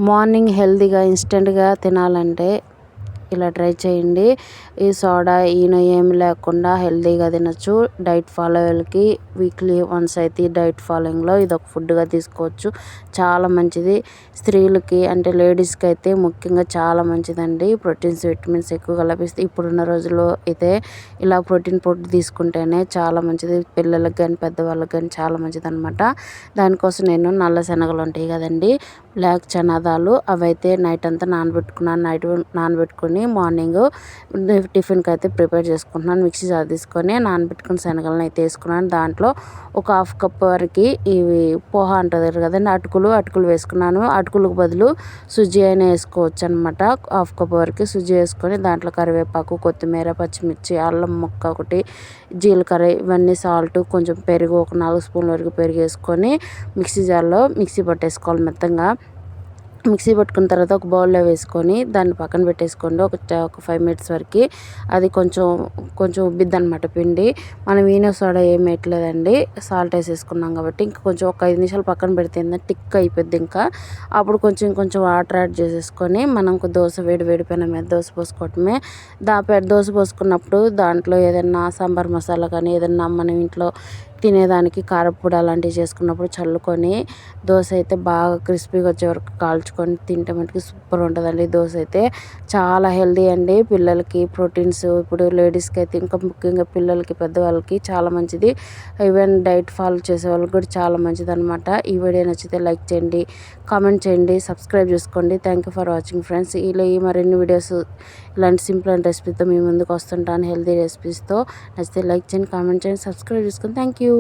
Morning హెల్తీగా ఇన్స్టెంట్గా తినాలంటే ఇలా ట్రై చేయండి. ఈ సోడా ఈనో ఏమి లేకుండా హెల్తీగా తినచ్చు. డైట్ ఫాలో అయ్యేవాళ్ళకి వీక్లీ వన్స్ అయితే డైట్ ఫాలోయింగ్లో ఇదొక ఫుడ్గా తీసుకోవచ్చు. చాలా మంచిది. స్త్రీలకి అంటే లేడీస్కి అయితే ముఖ్యంగా చాలా మంచిదండి. ప్రోటీన్స్ విటమిన్స్ ఎక్కువగా లభిస్తాయి. ఇప్పుడున్న రోజుల్లో అయితే ఇలా ప్రోటీన్ ఫుడ్ తీసుకుంటేనే చాలా మంచిది. పిల్లలకి కానీ పెద్దవాళ్ళకి కానీ చాలా మంచిది అనమాట. దానికోసం నేను నల్ల శనగలు ఉంటాయి కదండి, బ్లాక్ చనాదాలు, అవైతే నైట్ అంతా నానబెట్టుకున్నాను. నైట్ నానబెట్టుకుని మార్నింగ్ టిఫిన్కి అయితే ప్రిపేర్ చేసుకుంటున్నాను. మిక్సీ జార్ తీసుకొని నానబెట్టుకున్న శనగలను అయితే వేసుకున్నాను. దాంట్లో ఒక హాఫ్ కప్ వరకు ఇవి పోహా అంటారు కదండి, అటుకులు వేసుకున్నాను. అటుకులకు బదులు సుజీ అయినా వేసుకోవచ్చు అనమాట. హాఫ్ కప్ వరకు సుజీ వేసుకొని దాంట్లో కరివేపాకు, కొత్తిమీర, పచ్చిమిర్చి, అల్లం ముక్క ఒకటి, జీలకర్ర, ఇవన్నీ సాల్ట్, కొంచెం పెరుగు, ఒక 4 స్పూన్ల వరకు పెరుగు వేసుకొని మిక్సీ జార్లో మిక్సీ పట్టేసుకోవాలి మెత్తంగా. మిక్సీ పట్టుకున్న తర్వాత ఒక బౌల్లో వేసుకొని దాన్ని పక్కన పెట్టేసుకోండి. ఒక 5 మినిట్స్ వరకు అది కొంచెం ఉబ్బిద్ది అనమాట పిండి. మనం ఈనో సోడా ఏమి వేయట్లేదండి, సాల్ట్ వేసేసుకున్నాం కాబట్టి ఇంకా కొంచెం ఒక 5 నిమిషాలు పక్కన పెడితే టిక్ అయిపోద్ది. ఇంకా అప్పుడు కొంచెం వాటర్ యాడ్ చేసేసుకొని మనం దోశ వేడి పెనం మీద దోశ పోసుకోవటమే. దోశ పోసుకున్నప్పుడు దాంట్లో ఏదైనా సాంబార్ మసాలా కానీ ఏదైనా మనం ఇంట్లో తినేదానికి కారపొడి అలాంటివి చేసుకున్నప్పుడు చల్లుకొని దోశ అయితే బాగా క్రిస్పీగా వచ్చే వరకు కాల్చుకొని తింటే మటుకు సూపర్ ఉంటుందండి. దోశ అయితే చాలా హెల్దీ అండి. పిల్లలకి ప్రోటీన్స్, ఇప్పుడు లేడీస్కి అయితే ఇంకా ముఖ్యంగా పిల్లలకి పెద్దవాళ్ళకి చాలా మంచిది. ఈవెన్ డైట్ ఫాలో చేసే వాళ్ళకి కూడా చాలా మంచిది అనమాట. ఈ వీడియో నచ్చితే లైక్ చేయండి, కామెంట్ చేయండి, సబ్స్క్రైబ్ చేసుకోండి. Thank you for watching friends. ఇలా ఈ మరిన్ని వీడియోస్ ఇలాంటి సింపుల్ అండ్ రెసిపీతో మీ ముందుకు వస్తుంటాను, హెల్దీ రెసిపీస్తో. నచ్చితే లైక్ చేయండి, కామెంట్ చేయండి, సబ్స్క్రైబ్ చేసుకోండి. Thank you.